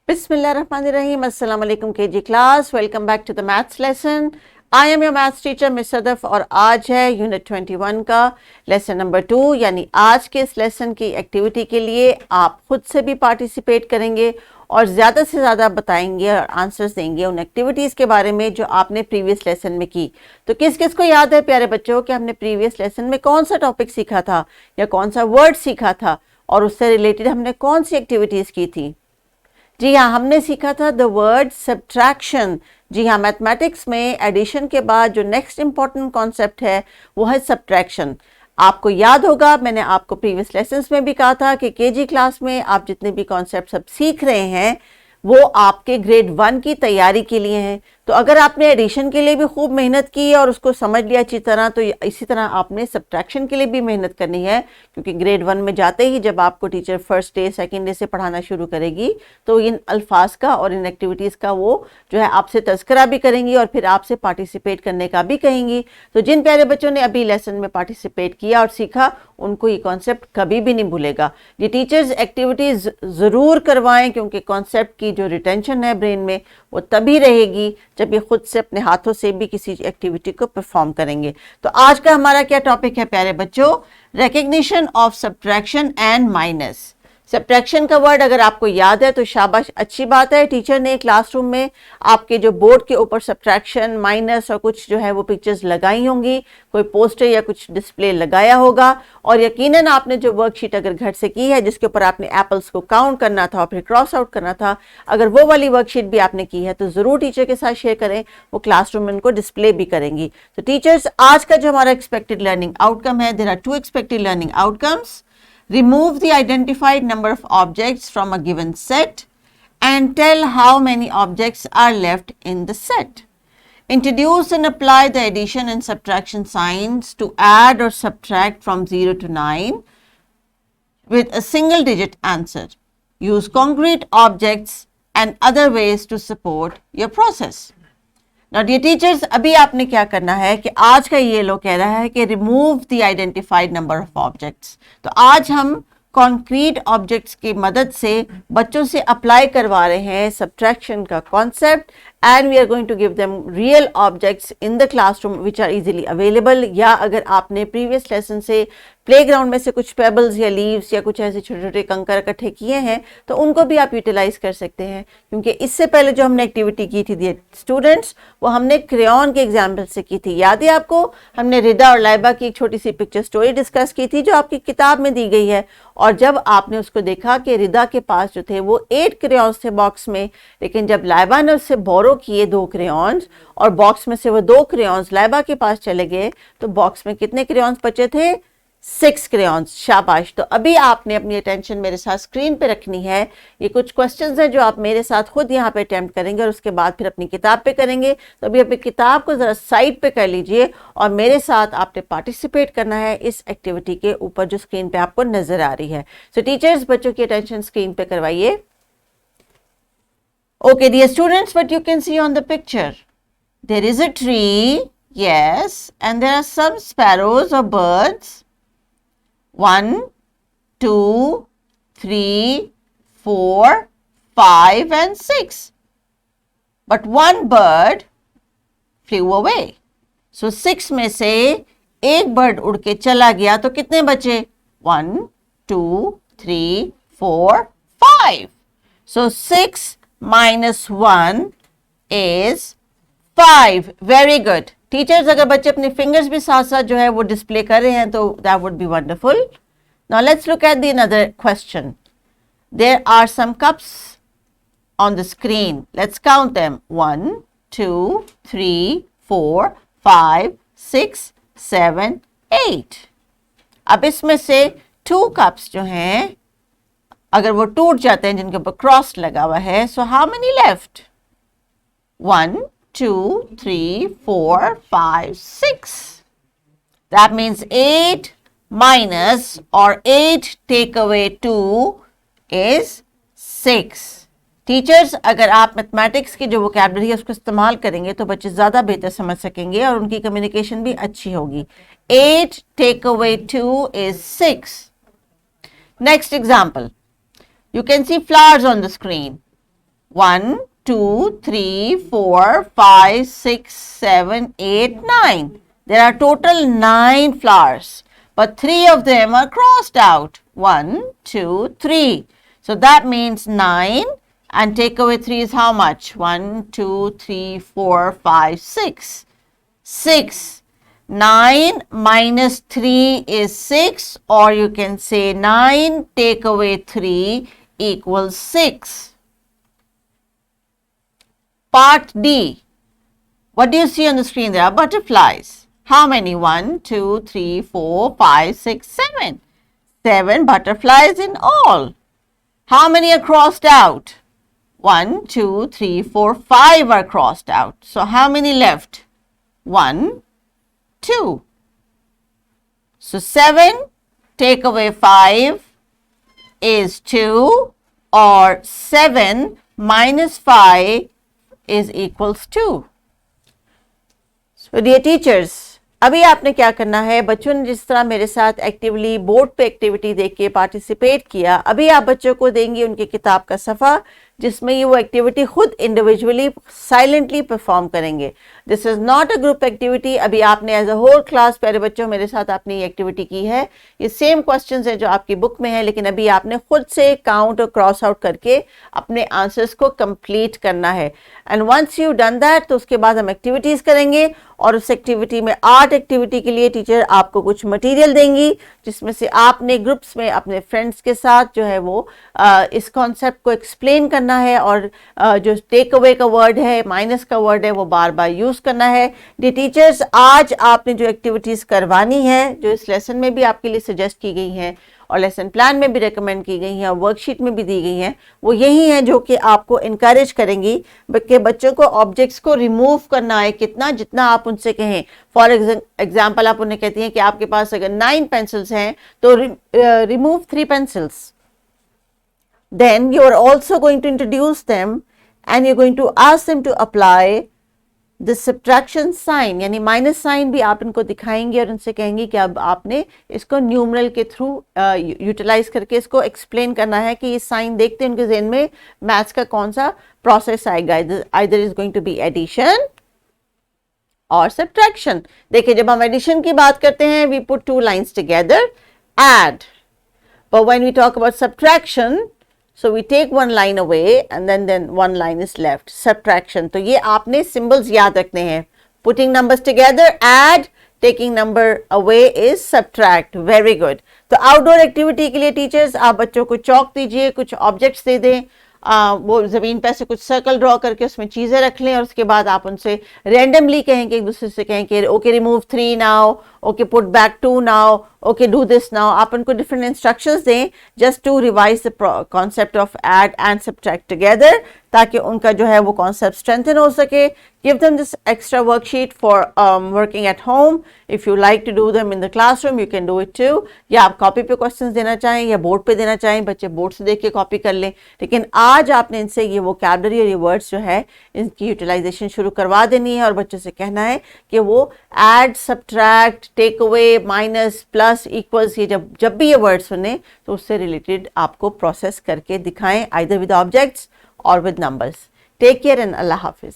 Bismillahirrahmanirrahim. Assalamu alaikum KG class. Welcome back to the maths lesson. I am your maths teacher Miss Sadaf और आज है unit 21 का lesson number 2 यानी आज के इस लेसन की एक्टिविटी के लिए आप खुद से भी पार्टिसिपेट करेंगे और ज़्यादा से ज़्यादा बताएंगे और आंसर्स देंगे उन एक्टिविटीज़ के बारे में जो आपने प्रीवियस लेसन में की। तो किस किस को याद है प्यारे बच्चों कि हमने प्रीवियस लेसन में कौन सा टॉपिक सीखा था या कौन सा वर्ड सीखा था और उससे रिलेटेड हमने कौन सी एक्टिविटीज़ की थी? जी हाँ, हमने सीखा था द वर्ड सब्ट्रैक्शन। जी हाँ, मैथमेटिक्स में एडिशन के बाद जो नेक्स्ट इंपॉर्टेंट कॉन्सेप्ट है वो है सब्ट्रैक्शन। आपको याद होगा मैंने आपको प्रीवियस लेसन्स में भी कहा था कि केजी क्लास में आप जितने भी कॉन्सेप्ट सब सीख रहे हैं वो आपके ग्रेड 1 की तैयारी के लिए हैं। तो अगर आपने एडिशन के लिए भी खूब मेहनत की और उसको समझ लिया अच्छी तरह तो इसी तरह आपने सब्ट्रैक्शन के लिए भी मेहनत करनी है, क्योंकि ग्रेड 1 में जाते ही जब आपको teacher first day second day से पढ़ाना शुरू करेगी तो इन अल्फाज का और इन एक्टिविटीज़ का वो जो है आपसे तज़किरा भी करेंगी और फिर आपसे पार्टिसिपेट करने का भी कहेंगी। तो जिन प्यारे बच्चों ने अभी लेसन में पार्टिसिपेट किया और सीखा उनको ये कॉन्सेप्ट कभी भी नहीं भूलेगा। ये टीचर्स एक्टिविटीज़ ज़रूर करवाएं, क्योंकि कॉन्सेप्ट की जो रिटेंशन है ब्रेन में वो तभी रहेगी जब ये खुद से अपने हाथों से भी किसी एक्टिविटी को परफॉर्म करेंगे। तो आज का हमारा क्या टॉपिक है प्यारे बच्चों? Recognition of subtraction and minus. Subtraction का वर्ड अगर आपको याद है तो शाबाश, अच्छी बात है। टीचर ने क्लासरूम में आपके जो बोर्ड के ऊपर सब्ट्रैक्शन माइनस और कुछ जो है वो पिक्चर्स लगाई होंगी, कोई पोस्टर या कुछ डिस्प्ले लगाया होगा और यकीनन आपने जो वर्कशीट अगर घर से की है जिसके ऊपर आपने एप्पल्स को काउंट करना था और फिर क्रॉस आउट करना था, अगर वो वाली वर्कशीट भी आपने की है तो ज़रूर टीचर के साथ शेयर करें, वो क्लासरूम में उनको डिस्प्ले भी करेंगी। तो टीचर्स आज का जो हमारा एक्सपेक्टेड लर्निंग आउटकम है, there are 2 expected learning outcomes. Remove the identified number of objects from a given set and tell how many objects are left in the set. Introduce and apply the addition and subtraction signs to add or subtract from 0 to 9 with a single digit answer. Use concrete objects and other ways to support your process. Now dear teachers, अभी आपने क्या करना है कि आज का ये लो कह रहा है कि remove the identified number of objects. तो आज हम कॉन्क्रीट ऑब्जेक्ट्स की मदद से बच्चों से अप्लाई करवा रहे हैं सब्ट्रैक्शन का concept and we are going to give them real objects in the classroom which are easily available. या अगर आपने प्रीवियस लेसन से प्लेग्राउंड में से कुछ पेबल्स या लीव्स या कुछ ऐसे छोटे छोटे कंकर इकट्ठे किए हैं तो उनको भी आप यूटिलाइज कर सकते हैं, क्योंकि इससे पहले जो हमने एक्टिविटी की थी स्टूडेंट्स वो हमने क्रेयॉन के एग्जाम्पल से की थी। याद है आपको? हमने रिदा और लाइबा की एक छोटी सी पिक्चर स्टोरी डिस्कस की थी जो आपकी किताब में दी गई है, और जब आपने उसको देखा कि रिदा के पास जो थे वो 8 क्रेयॉन्स थे बॉक्स में, लेकिन जब लाइबा ने उससे बोरो किए 2 क्रेयॉन्स और बॉक्स में से वो 2 क्रेयॉन्स लाइबा के पास चले गए तो बॉक्स में कितने क्रेयॉन्स बचे थे? 6 क्रेयॉन्स। शाबाश। तो अभी आपने अपनी अटेंशन मेरे साथ स्क्रीन पे रखनी है। ये कुछ क्वेश्चंस हैं जो आप मेरे साथ खुद यहाँ पे अटेम्प्ट करेंगे और उसके बाद फिर अपनी किताब पे करेंगे। तो अभी अपनी किताब को ज़रा साइड पे कर लीजिए और मेरे साथ आपने पार्टिसिपेट करना है इस एक्टिविटी के ऊपर जो स्क्रीन पे आपको नजर आ रही है। सो टीचर्स, बच्चों की अटेंशन स्क्रीन पे करवाइए। Okay, dear students, what you can see on the picture? There is a tree, yes, and there are some sparrows or birds. 1, 2, 3, 4, 5 and 6. But one bird flew away. So 6 में से एक bird उड़ के चला गया तो कितने बचे? 1, 2, 3, 4, 5. So 6 minus 1 is 5. Very good. Teachers, अगर बच्चे अपने फिंगर्स भी साथ साथ जो है वो डिस्प्ले कर रहे हैं तो that would be wonderful. Now let's look at the another question. There are some cups on the screen. Let's count them. 1, 2, 3, 4, 5, 6, 7, 8। अब इसमें से 2 कप्स जो हैं अगर वो टूट जाते हैं जिनके ऊपर क्रॉस लगा हुआ है, so how many left? 1, 2, 3, 4, 5, 6. That means 8 minus or 8 take away 2 is 6. Teachers, अगर आप मैथमेटिक्स की जो वोकैबुलरी है उसको इस्तेमाल करेंगे तो बच्चे ज़्यादा बेहतर समझ सकेंगे और उनकी कम्युनिकेशन भी अच्छी होगी। 8 take away 2 is 6. Next example. You can see flowers on the screen. 1, 2, 3, 4, 5, 6, 7, 8, 9. There are total 9 flowers, but 3 of them are crossed out. 1, 2, 3. So that means 9, and take away 3 is how much? 1, 2, 3, 4, 5, 6. 6. 9 minus 3 is 6, or you can say 9 take away 3 equals 6. Part D. What do you see on the screen? There are butterflies. How many? 1, 2, 3, 4, 5, 6, 7. 7 butterflies in all. How many are crossed out? 1, 2, 3, 4, 5 are crossed out. So how many left? 1, 2. So 7 take away 5 is 2, or 7 minus 5 is equals 2. So dear teachers, अभी आपने क्या करना है, बच्चों ने जिस तरह मेरे साथ एक्टिवली बोर्ड पे एक्टिविटी देख के पार्टिसिपेट किया, अभी आप बच्चों को देंगे उनकी किताब का सफ़ा जिसमें ये वो एक्टिविटी खुद इंडिविजुअली साइलेंटली परफॉर्म करेंगे. This is not a group activity. अभी आपने एज अ होल क्लास प्यारे बच्चों मेरे साथ आपने ये एक्टिविटी की है. ये सेम क्वेश्चंस हैं जो आपकी बुक में है, लेकिन अभी आपने खुद से काउंट और क्रॉस आउट करके अपने आंसर्स को कंप्लीट करना है. And once you done that, तो उसके बाद हम एक्टिविटीज़ करेंगे, और उस एक्टिविटी में आर्ट एक्टिविटी के लिए टीचर आपको कुछ मटेरियल देंगी जिसमें से आपने ग्रुप्स में अपने फ्रेंड्स के साथ जो है वो इस कॉन्सेप्ट को एक्सप्लेन करना है, और जो टेक अवे का वर्ड है, माइनस का वर्ड है, वो बार बार यूज़ करना है. डी टीचर्स, आज आपने जो एक्टिविटीज़ करवानी है, जो इस लेसन में भी आपके लिए सजेस्ट की गई हैं और लेसन प्लान में भी रिकमेंड की गई हैं और वर्कशीट में भी दी गई हैं, वो यही हैं जो कि आपको इनकरेज करेंगी कि बच्चों को ऑब्जेक्ट्स को रिमूव करना है कितना, जितना आप उनसे कहें. फॉर एग्जाम्पल आप उन्हें कहती हैं कि आपके पास अगर 9 पेंसिल्स हैं तो remove 3 pencils. Then you are also going to introduce them and you're going to ask them to apply the subtraction sign, यानी माइनस साइन भी आप इनको दिखाएंगे और उनसे कहेंगे कि अब आपने इसको न्यूमरल के थ्रू यूटिलाइज करके इसको एक्सप्लेन करना है कि ये साइन देखते हैं उनके ज़हन में मैथ्स का कौन सा प्रोसेस आएगा. Either is going to be addition और सब्ट्रैक्शन. देखिए, जब हम एडिशन की बात करते हैं we put 2 lines together, add, but when we talk about subtraction, so we take 1 line away and then 1 line is left. Subtraction. तो ये आपने symbols याद रखने हैं. Putting numbers together, add. Taking number away is subtract. Very good. तो outdoor activity के लिए teachers आप बच्चों को चौक दीजिए, कुछ objects दे दें, वो ज़मीन पर से कुछ सर्कल ड्रॉ करके उसमें चीज़ें रख लें, और उसके बाद आप उनसे रैंडमली कहें कि एक दूसरे से कहें कि okay remove 3 now, okay put back 2 now, okay do this now. आप उनको डिफरेंट इंस्ट्रक्शंस दें just to revise the concept of add and subtract together, ताकि उनका जो है वो कॉन्सेप्ट स्ट्रेंथन हो सके. Give them this extra worksheet for working at home. If you like to do them in the classroom you can do it too. या आप copy पे क्वेश्चंस देना चाहें या बोर्ड पे देना चाहें, बच्चे बोर्ड से देख के कॉपी कर लें. लेकिन आज आपने इनसे ये वोकैबुलरी और ये वर्ड्स जो है इनकी यूटिलाइजेशन शुरू करवा देनी है, और बच्चों से कहना है कि वो add, subtract, take away, minus, plus, equals, ये जब भी ये वर्ड सुने तो उससे रिलेटेड आपको प्रोसेस करके दिखाएं, आइदर विद ऑब्जेक्ट्स और with numbers. Take care and अल्लाह हाफिज़.